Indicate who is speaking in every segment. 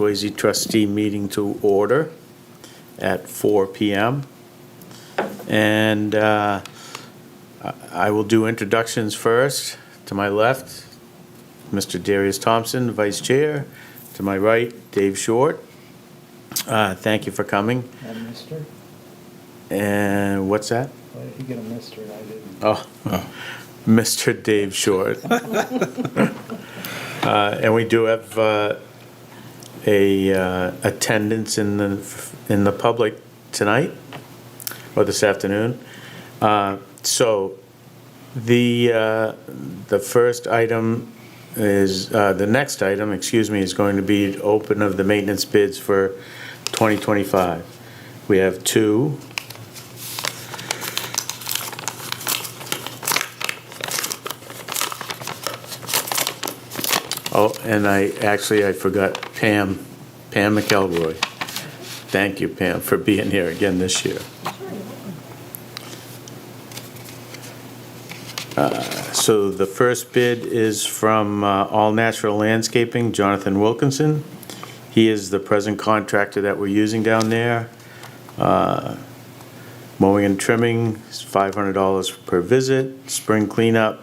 Speaker 1: Swasey trustee meeting to order at 4 p.m. And I will do introductions first. To my left, Mr. Darius Thompson, Vice Chair. To my right, Dave Short. Thank you for coming.
Speaker 2: And Mr.?
Speaker 1: And what's that?
Speaker 2: Why did he get a Mr. and I didn't?
Speaker 1: Oh. Mr. Dave Short. And we do have attendance in the public tonight or this afternoon. So the first item is the next item, excuse me, is going to be open of the maintenance bids for 2025. We have two. Oh, and I forgot Pam McElroy. Thank you, Pam, for being here again this year. So the first bid is from All Natural Landscaping, Jonathan Wilkinson. He is the present contractor that we're using down there. Mowing and trimming is $500 per visit. Spring cleanup,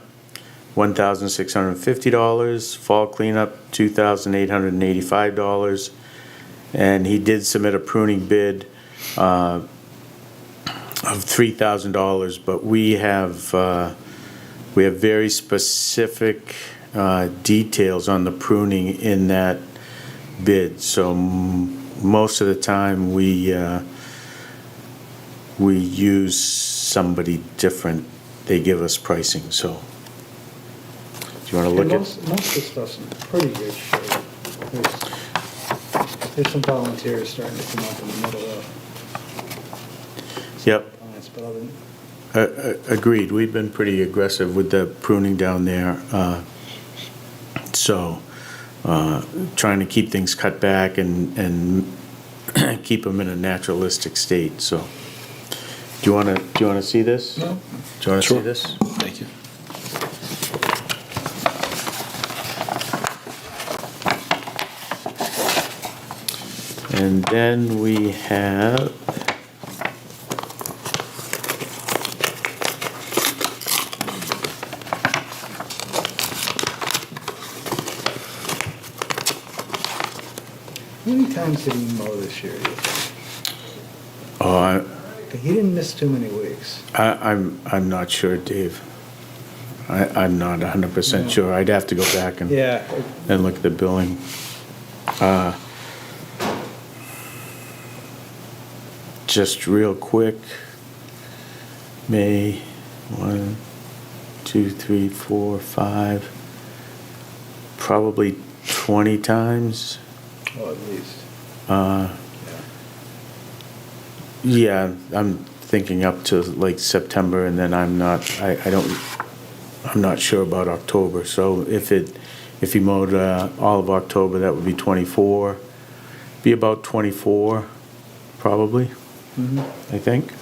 Speaker 1: $1,650. Fall cleanup, $2,885. And he did submit a pruning bid of $3,000, but we have very specific details on the pruning in that bid. So most of the time we use somebody different. They give us pricing. So do you want to look
Speaker 2: most of the stuff's in pretty good shape. There's some volunteers starting to come up in the middle of.
Speaker 1: Yep.
Speaker 2: But other than,
Speaker 1: Agreed. We've been pretty aggressive with the pruning down there. Trying to keep things cut back and keep them in a naturalistic state. So, do you want to see this?
Speaker 2: No.
Speaker 1: Do you want to see this?
Speaker 3: Thank you.
Speaker 1: And then we have.
Speaker 2: how many times did he mow this year?
Speaker 1: Oh,
Speaker 2: He didn't miss too many weeks.
Speaker 1: I'm not sure, Dave. I'm not 100% sure. I'd have to go back and
Speaker 2: Yeah.
Speaker 1: and look at the billing. Just real quick, May 1, 2, 3, 4, 5, probably 20 times.
Speaker 2: Well, at least.
Speaker 1: Yeah, I'm thinking up to like September, and then I'm not sure about October. So if he mowed all of October, that would be 24. Be about 24, probably. I think.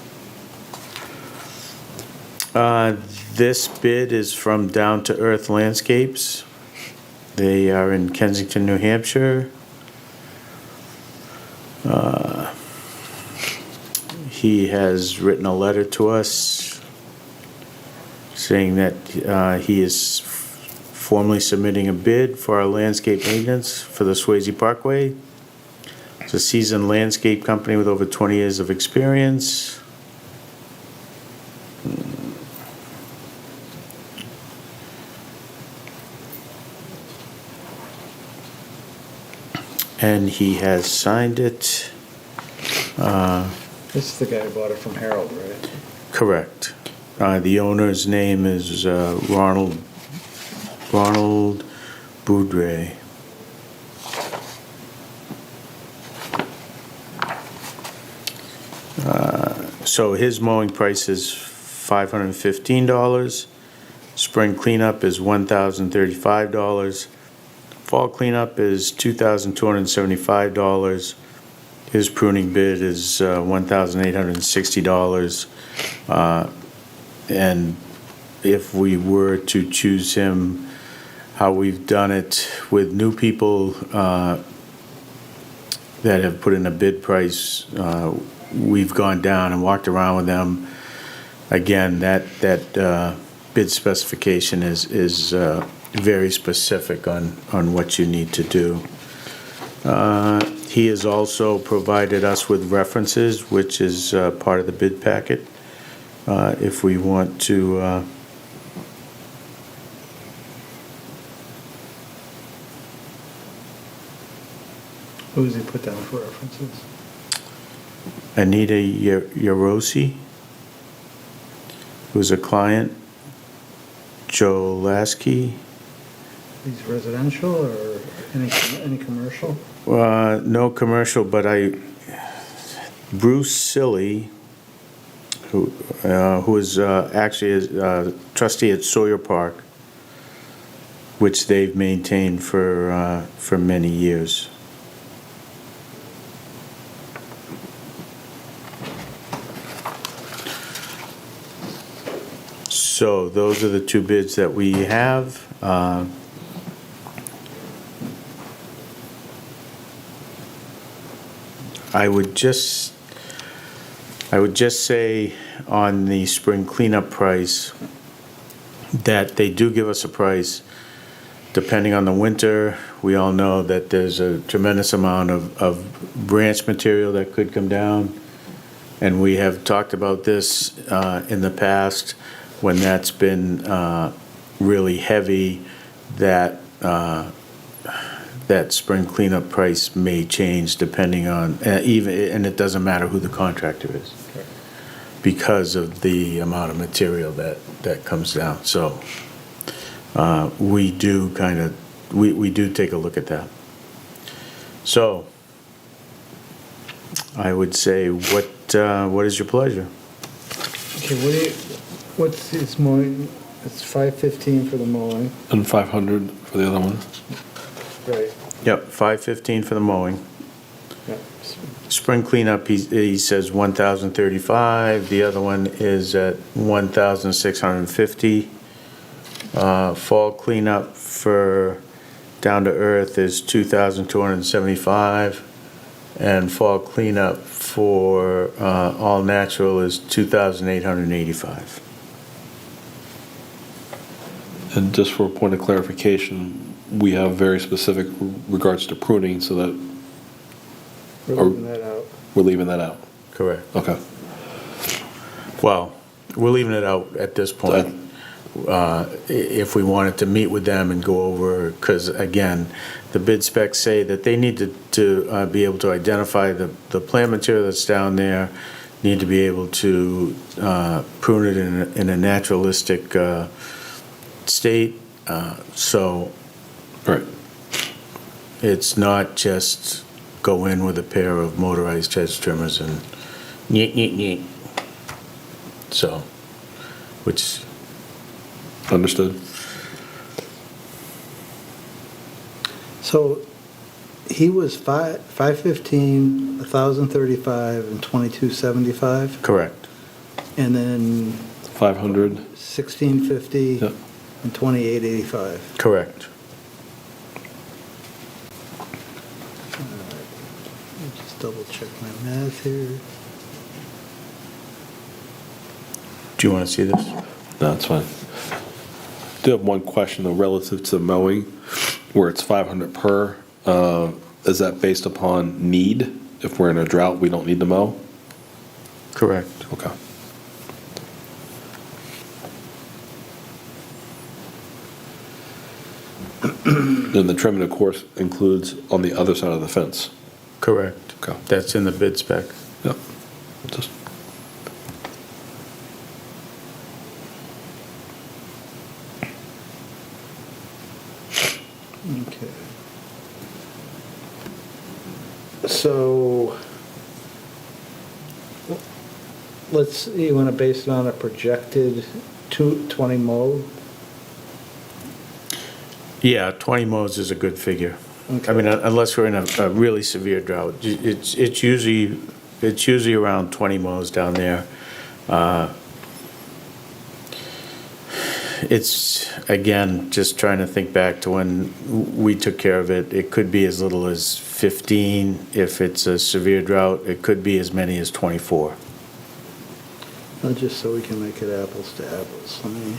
Speaker 1: This bid is from Down to Earth Landscapes. They are in Kensington, New Hampshire. He has written a letter to us saying that he is formally submitting a bid for our landscape maintenance for the Swasey Parkway. It's a seasoned landscape company with over 20 years of experience. And he has signed it.
Speaker 2: This is the guy who bought it from Harold, right?
Speaker 1: Correct. The owner's name is Ronald Boudre. So his mowing price is $515. Spring cleanup is $1,035. Fall cleanup is $2,275. His pruning bid is $1,860. And if we were to choose him, how we've done it with new people, that have put in a bid price, we've gone down and walked around with them. Again, that bid specification is very specific on what you need to do. He has also provided us with references, which is part of the bid packet. If we want to
Speaker 2: Who does he put down for references?
Speaker 1: Anita Yarosi, who's a client, Joe Lasky.
Speaker 2: He's residential or any commercial?
Speaker 1: No commercial, but Bruce Silly, who is actually a trustee at Sawyer Park, which they've maintained for many years. So those are the two bids that we have. I would just say on the spring cleanup price that they do give us a price. Depending on the winter, we all know that there's a tremendous amount of branch material that could come down. And we have talked about this in the past when that's been really heavy, that spring cleanup price may change depending on, and it doesn't matter who the contractor is, because of the amount of material that comes down. So we do we do take a look at that. So I would say, what is your pleasure?
Speaker 2: Okay, what's his mowing? It's $515 for the mowing.
Speaker 3: And 500 for the other one.
Speaker 2: Right.
Speaker 1: Yep, $515 for the mowing.
Speaker 2: Yeah.
Speaker 1: Spring cleanup, he says $1,035. The other one is at $1,650. Fall cleanup for down to earth is $2,275. And fall cleanup for all natural is $2,885.
Speaker 3: And just for a point of clarification, we have very specific regards to pruning, so that
Speaker 2: We're leaving that out.
Speaker 3: we're leaving that out.
Speaker 1: Correct.
Speaker 3: Okay.
Speaker 1: Well, we're leaving it out at this point. If we wanted to meet with them and go over, because again, the bid specs say that they need to be able to identify the plant material that's down there, need to be able to prune it in a naturalistic state. So
Speaker 3: Right.
Speaker 1: it's not just go in with a pair of motorized hedge trimmers and yeet, yeet, yeet. So, which...
Speaker 3: Understood.
Speaker 2: So he was $515, $1,035, and $2275,
Speaker 1: Correct.
Speaker 2: and then
Speaker 3: 500.
Speaker 2: $1,650
Speaker 3: Yep.
Speaker 2: and $2885.
Speaker 1: Correct.
Speaker 2: Let me just double check my math here.
Speaker 1: Do you want to see this?
Speaker 3: No, that's fine. I do have one question though, relative to mowing, where it's 500 per. Is that based upon need? If we're in a drought, we don't need to mow?
Speaker 1: Correct.
Speaker 3: Okay. Then the trimming, of course, includes on the other side of the fence.
Speaker 1: Correct.
Speaker 3: Okay.
Speaker 1: That's in the bid spec.
Speaker 3: Yep. Just
Speaker 2: Okay. So, you want to base it on a projected 20 mow?
Speaker 1: Yeah, 20 mows is a good figure.
Speaker 2: Okay.
Speaker 1: I mean, unless we're in a really severe drought. It's usually around 20 mows down there. it's, again, just trying to think back to when we took care of it. It could be as little as 15. If it's a severe drought, it could be as many as 24.
Speaker 2: Just so we can make it apples to apples. Let me,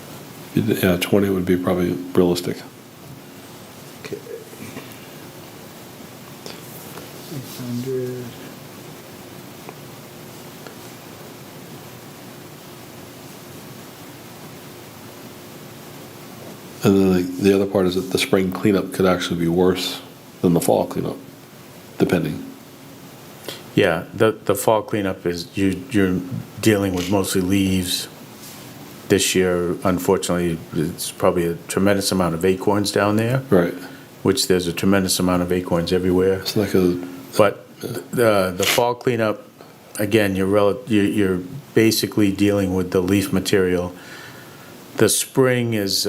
Speaker 3: Yeah, 20 would be probably realistic.
Speaker 2: okay. 800.
Speaker 3: And then the other part is that the spring cleanup could actually be worse than the fall cleanup, depending.
Speaker 1: Yeah, the fall cleanup is, you're dealing with mostly leaves. This year, unfortunately, it's probably a tremendous amount of acorns down there,
Speaker 3: Right.
Speaker 1: which there's a tremendous amount of acorns everywhere.
Speaker 3: It's like a,
Speaker 1: But the fall cleanup, again, you're basically dealing with the leaf material. The spring is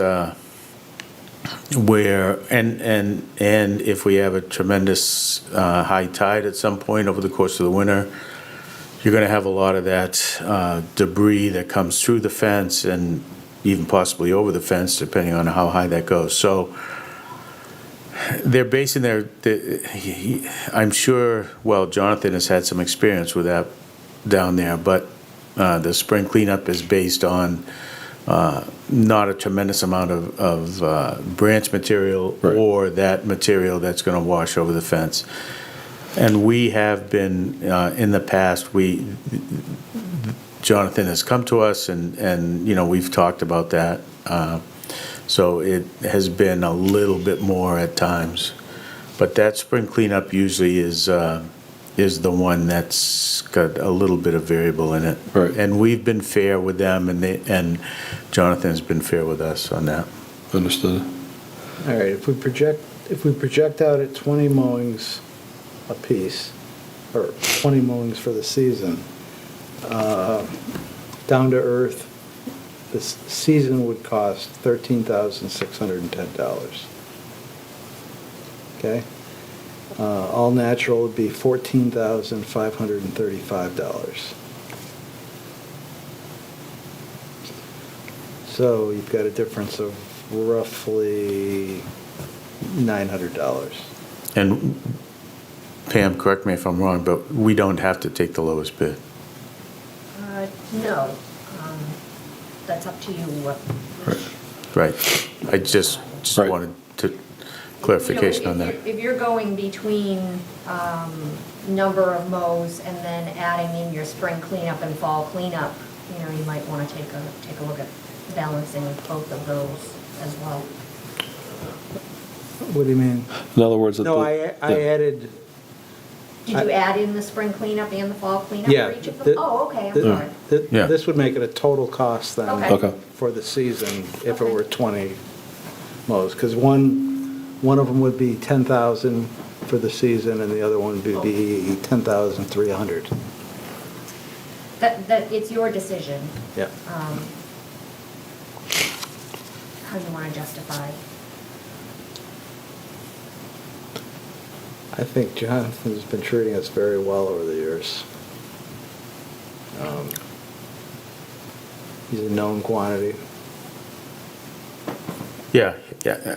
Speaker 1: where, and if we have a tremendous high tide at some point over the course of the winter, you're going to have a lot of that debris that comes through the fence and even possibly over the fence, depending on how high that goes. So they're basing I'm sure, well, Jonathan has had some experience with that down there, but the spring cleanup is based on not a tremendous amount of branch material,
Speaker 3: Right.
Speaker 1: or that material that's going to wash over the fence. And we have been, in the past, Jonathan has come to us and, you know, we've talked about that. So it has been a little bit more at times. But that spring cleanup usually is the one that's got a little bit of variable in it.
Speaker 3: Right.
Speaker 1: And we've been fair with them, and Jonathan's been fair with us on that.
Speaker 3: understood.
Speaker 2: All right, if we project out at 20 mowings apiece, or 20 mowings for the season, down to earth, this season would cost $13,610. Okay? All natural would be $14,535. So you've got a difference of roughly $900.
Speaker 1: And Pam, correct me if I'm wrong, but we don't have to take the lowest bid.
Speaker 4: No. That's up to you.
Speaker 1: Right. I just
Speaker 3: Right.
Speaker 1: wanted to clarification on that.
Speaker 4: If you're going between number of mows and then adding in your spring cleanup and fall cleanup, you know, you might want to take a look at balancing both of those as well.
Speaker 2: What do you mean?
Speaker 3: In other words, that
Speaker 2: No,
Speaker 3: the-
Speaker 2: I added,
Speaker 4: Did you add in the spring cleanup and the fall cleanup
Speaker 2: Yeah,
Speaker 4: for each of
Speaker 2: the-
Speaker 4: them? Oh, okay, I'm
Speaker 2: th-
Speaker 4: sorry.
Speaker 1: Yeah.
Speaker 2: this would make it a total cost then
Speaker 4: Okay.
Speaker 3: Okay.
Speaker 2: for the season if it
Speaker 4: Okay.
Speaker 2: were 20 mows, because one of them would be 10,000 for the season and the other one would be 10,300.
Speaker 4: That, it's your decision,
Speaker 2: Yeah.
Speaker 4: how you want to justify.
Speaker 2: I think Jonathan's been treating us very well over the years. He's a known quantity.
Speaker 1: Yeah,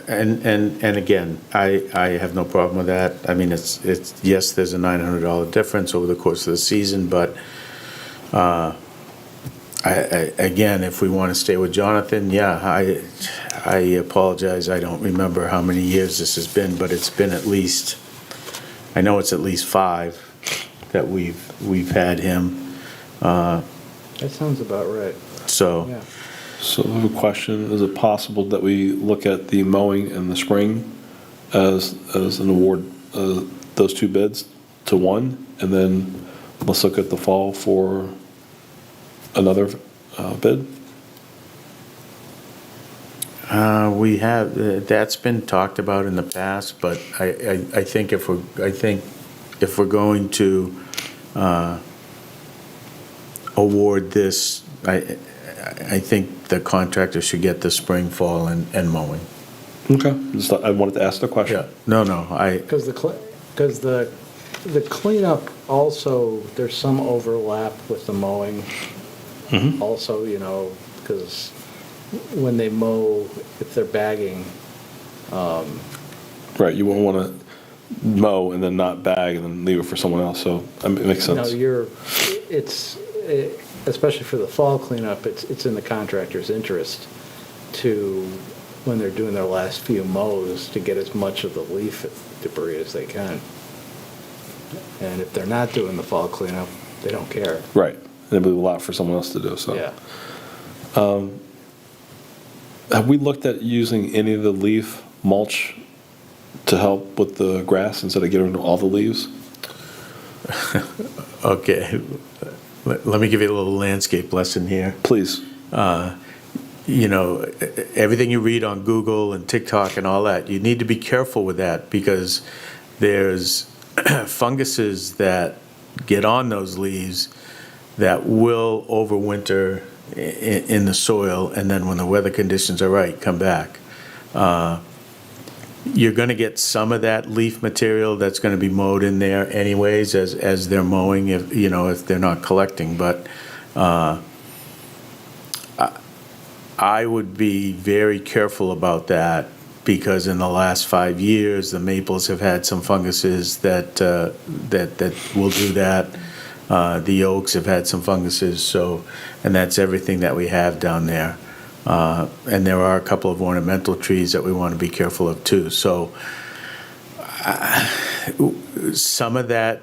Speaker 1: and again, I have no problem with that. I mean, it's yes, there's a $900 difference over the course of the season, but again, if we want to stay with Jonathan, yeah, I apologize, I don't remember how many years this has been, but it's been at least, I know it's at least 5 that we've had him,
Speaker 2: That sounds about right.
Speaker 1: so.
Speaker 2: Yeah.
Speaker 3: So I have a question. Is it possible that we look at the mowing in the spring as an award, those two bids to one, and then let's look at the fall for another bid?
Speaker 1: We have, that's been talked about in the past, but I think if we're going to award this, I think the contractor should get the spring, fall, and mowing.
Speaker 3: Okay. I wanted to ask the question.
Speaker 1: No,
Speaker 2: Because the cleanup also, there's some overlap with the mowing. Also, you know, because when they mow, if they're bagging,
Speaker 3: Right, you won't want to mow and then not bag and then leave it for someone else, so it makes
Speaker 2: you know,
Speaker 3: sense.
Speaker 2: especially for the fall cleanup, it's in the contractor's interest to, when they're doing their last few mows, to get as much of the leaf debris as they can. And if they're not doing the fall cleanup, they don't care.
Speaker 3: Right, there'll be a lot for someone else to do, so.
Speaker 2: Yeah.
Speaker 3: Have we looked at using any of the leaf mulch to help with the grass instead of getting rid of all the leaves?
Speaker 1: Okay, let me give you a little landscape lesson here.
Speaker 3: Please.
Speaker 1: You know, everything you read on Google and TikTok and all that, you need to be careful with that because there's funguses that get on those leaves that will overwinter in the soil, and then when the weather conditions are right, come back. You're going to get some of that leaf material that's going to be mowed in there anyways as they're mowing, if they're not collecting. But I would be very careful about that because in the last 5 years, the maples have had some funguses that will do that. The oaks have had some funguses, and that's everything that we have down there. And there are a couple of ornamental trees that we want to be careful of too. So some of that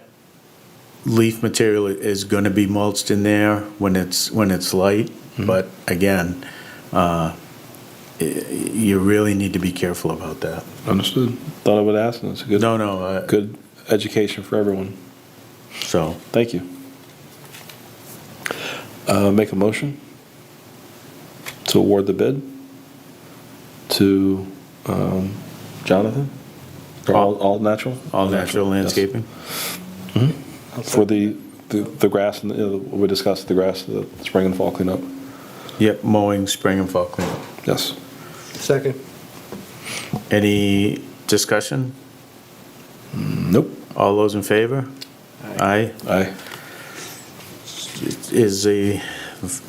Speaker 1: leaf material is going to be mulched in there when it's light. Mm-hmm. But again, you really need to be careful about that.
Speaker 3: Understood. Thought I would ask, and it's a good, good education for everyone.
Speaker 1: So
Speaker 3: thank you. Make a motion to award the bid to Jonathan? Or all natural?
Speaker 1: All natural landscaping?
Speaker 3: Yes. Mm-hmm. For the grass, and we discussed the grass, the spring and fall cleanup.
Speaker 1: Yep, mowing, spring and fall cleanup.
Speaker 3: Yes.
Speaker 2: Second.
Speaker 1: Any discussion?
Speaker 3: Nope.
Speaker 1: All those in favor? Aye.
Speaker 3: Aye.
Speaker 1: It is a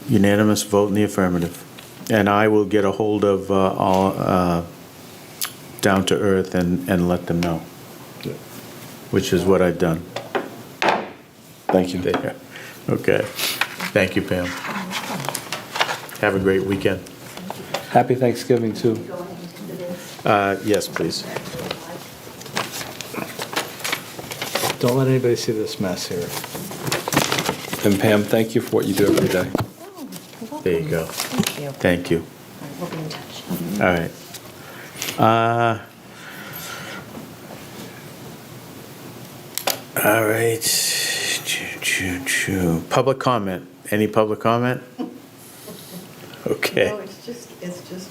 Speaker 1: unanimous vote in the affirmative. And I will get a hold of all Down to Earth and let them know, which is what I've done.
Speaker 3: Thank you.
Speaker 1: There. Okay. Thank you, Pam. Have a great weekend.
Speaker 3: Happy Thanksgiving, too.
Speaker 1: Yes, please.
Speaker 2: Don't let anybody see this mess here.
Speaker 3: And Pam, thank you for what you do every day.
Speaker 1: There you go.
Speaker 4: Thank you.
Speaker 1: Thank you.
Speaker 4: All right, we'll be in touch.
Speaker 1: All right. Public comment. Any public comment? Okay.
Speaker 5: No, it's just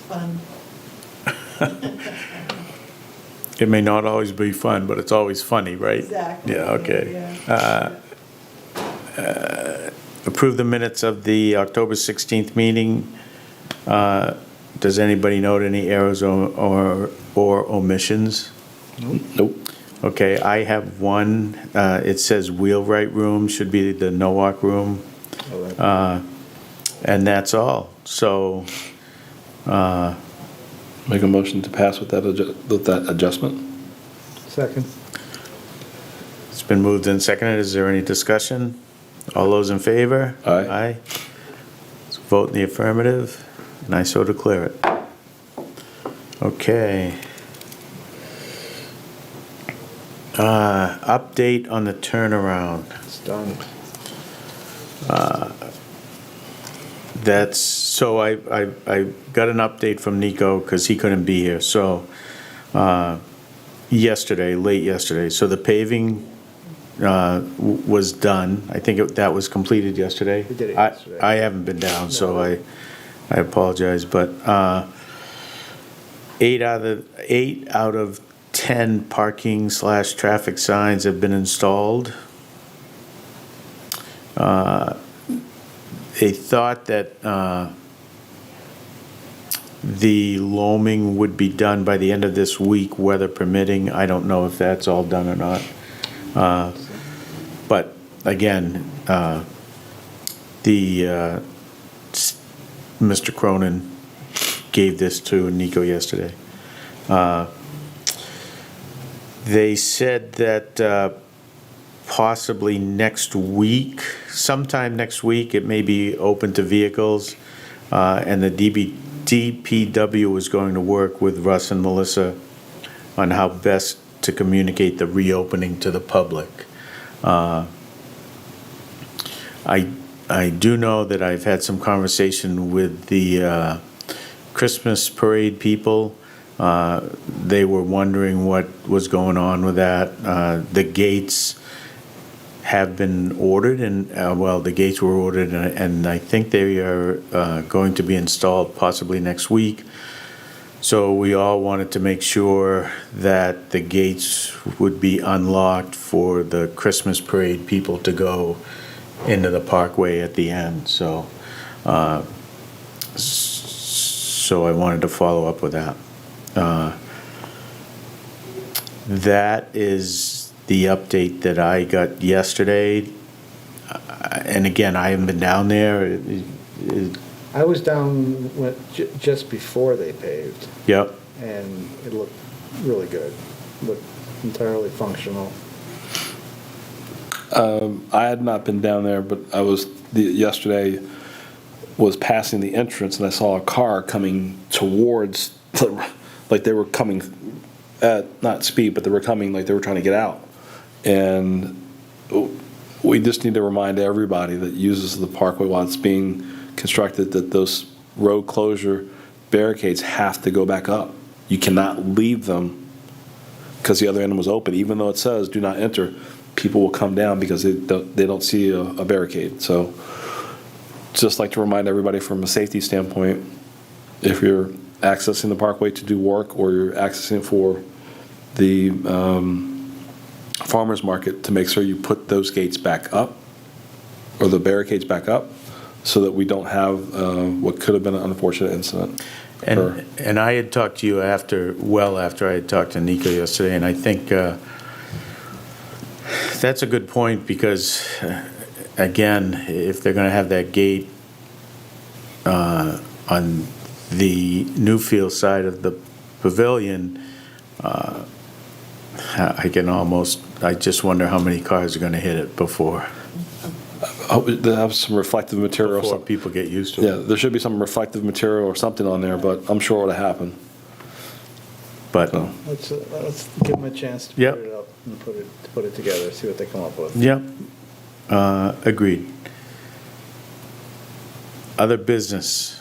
Speaker 5: fun.
Speaker 1: It may not always be fun, but it's always funny, right?
Speaker 5: Exactly.
Speaker 1: Yeah, okay.
Speaker 5: Yeah.
Speaker 1: Approve the minutes of the October 16th meeting. Does anybody note any errors or omissions?
Speaker 3: Nope.
Speaker 1: Okay, I have one. It says wheelwright room, should be the Nowak room. And that's all. So,
Speaker 3: Make a motion to pass with that adjustment.
Speaker 2: Second.
Speaker 1: it's been moved and seconded. Is there any discussion? All those in favor?
Speaker 3: Aye.
Speaker 1: Aye. Let's vote in the affirmative, and I so declare it. Okay. Update on the turnaround.
Speaker 2: It's done.
Speaker 1: So I got an update from Nico because he couldn't be here. So late yesterday. So the paving was done. I think that was completed yesterday.
Speaker 2: We did it yesterday.
Speaker 1: I haven't been down, so I apologize. But 8 out of 10 parking/traffic signs have been installed. They thought that the loaming would be done by the end of this week, weather permitting. I don't know if that's all done or not. But again, Mr. Cronin gave this to Nico yesterday. They said that possibly next week, sometime next week, it may be open to vehicles, and the DPW is going to work with Russ and Melissa on how best to communicate the reopening to the public. I do know that I've had some conversation with the Christmas parade people. They were wondering what was going on with that. The gates have been ordered, and the gates were ordered, and I think they are going to be installed possibly next week. So we all wanted to make sure that the gates would be unlocked for the Christmas parade people to go into the parkway at the end. So I wanted to follow up with that. That is the update that I got yesterday. And again, I haven't been down there.
Speaker 2: I was down just before they paved,
Speaker 1: Yep.
Speaker 2: and it looked really good. Looked entirely functional.
Speaker 3: I had not been down there, but yesterday was passing the entrance, and I saw a car coming towards, like they were coming at, not speed, but they were coming like they were trying to get out. And we just need to remind everybody that uses the parkway while it's being constructed that those road closure barricades have to go back up. You cannot leave them because the other end was open. Even though it says do not enter, people will come down because they don't see a barricade. So just like to remind everybody from a safety standpoint, if you're accessing the parkway to do work or you're accessing it for the farmers market, to make sure you put those gates back up or the barricades back up so that we don't have what could have been an unfortunate incident.
Speaker 1: And I had talked to you after I had talked to Nico yesterday, and I think that's a good point because, again, if they're going to have that gate on the Newfield side of the pavilion, I just wonder how many cars are going to hit it before
Speaker 3: They have some reflective material.
Speaker 1: before people get used to it.
Speaker 3: Yeah, there should be some reflective material or something on there, but I'm sure it'll happen.
Speaker 1: But,
Speaker 3: So,
Speaker 2: Let's give them a chance to
Speaker 1: Yep.
Speaker 2: put it up and put it together, see what they come up with.
Speaker 1: yep, agreed. Other business.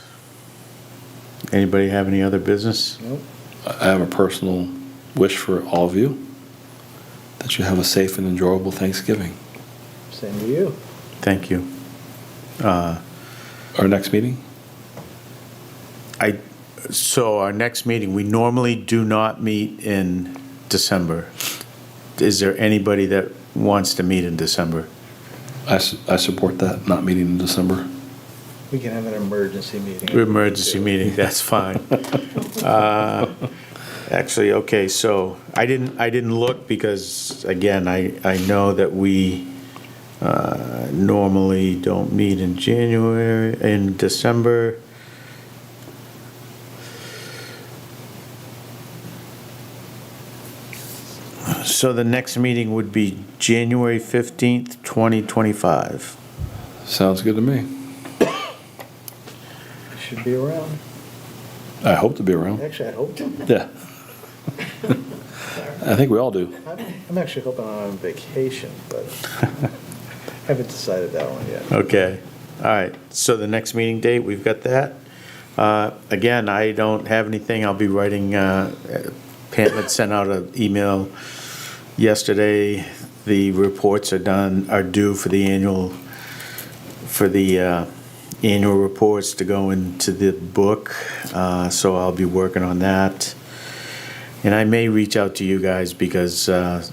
Speaker 1: Anybody have any other business?
Speaker 2: Nope.
Speaker 3: I have a personal wish for all of you that you have a safe and enjoyable Thanksgiving.
Speaker 2: Same to you.
Speaker 1: Thank you.
Speaker 3: Our next meeting?
Speaker 1: So our next meeting, we normally do not meet in December. Is there anybody that wants to meet in December?
Speaker 3: I support that, not meeting in December.
Speaker 2: We can have an emergency meeting.
Speaker 1: Emergency meeting, that's fine. Actually, okay, so I didn't look because, again, I know that we normally don't meet in December. So the next meeting would be January 15th, 2025.
Speaker 3: Sounds good to me.
Speaker 2: Should be around.
Speaker 3: I hope to be around.
Speaker 2: Actually, I hope to.
Speaker 3: Yeah. I think we all do.
Speaker 2: I'm actually hoping I'm on vacation, but haven't decided that one yet.
Speaker 1: Okay, all right, so the next meeting date, we've got that. Again, I don't have anything, I'll be writing, Pam had sent out an email yesterday. The reports are due for the annual reports to go into the book, so I'll be working on that. And I may reach out to you guys because, I've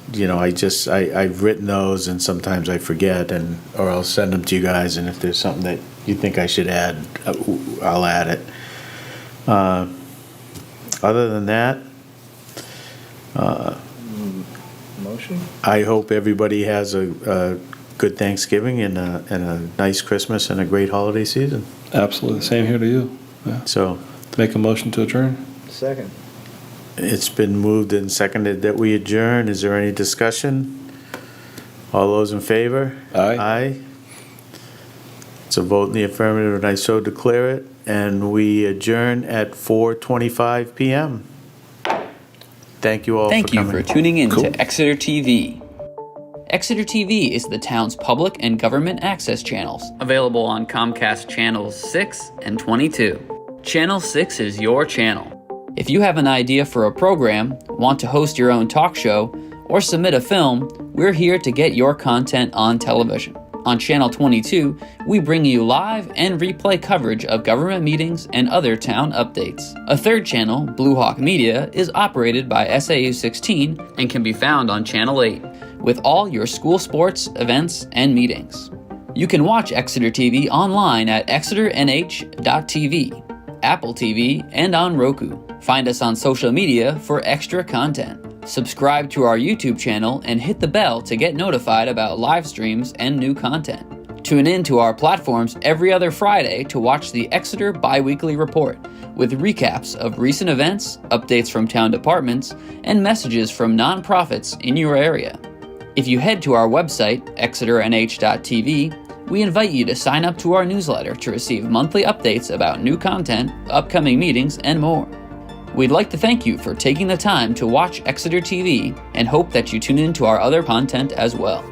Speaker 1: written those and sometimes I forget, or I'll send them to you guys, and if there's something that you think I should add, I'll add it. Other than that,
Speaker 2: Motion?
Speaker 1: I hope everybody has a good Thanksgiving and a nice Christmas and a great holiday season.
Speaker 3: Absolutely. Same here to you. Yeah.
Speaker 1: So,
Speaker 3: Make a motion to adjourn?
Speaker 2: Second.
Speaker 1: It's been moved and seconded that we adjourn. Is there any discussion? All those in favor?
Speaker 3: Aye.
Speaker 1: Aye. It's a vote in the affirmative, and I so declare it, and we adjourn at 4:25 PM. Thank you all for coming.
Speaker 6: Thank you for tuning in
Speaker 3: Cool.
Speaker 6: to Exeter TV. Exeter TV is the town's public and government access channels, available on Comcast channels 6 and 22. Channel 6 is your channel. If you have an idea for a program, want to host your own talk show, or submit a film, we're here to get your content on television. On Channel 22, we bring you live and replay coverage of government meetings and other town updates. A third channel, Blue Hawk Media, is operated by SAU 16 and can be found on Channel 8, with all your school sports, events, and meetings. You can watch Exeter TV online at exeternh.tv, Apple TV, and on Roku. Find us on social media for extra content. Subscribe to our YouTube channel and hit the bell to get notified about live streams and new content. Tune in to our platforms every other Friday to watch the Exeter Biweekly Report, with recaps of recent events, updates from town departments, and messages from nonprofits in your area. If you head to our website, exeternh.tv, we invite you to sign up to our newsletter to receive monthly updates about new content, upcoming meetings, and more. We'd like to thank you for taking the time to watch Exeter TV and hope that you tune in to our other content as well.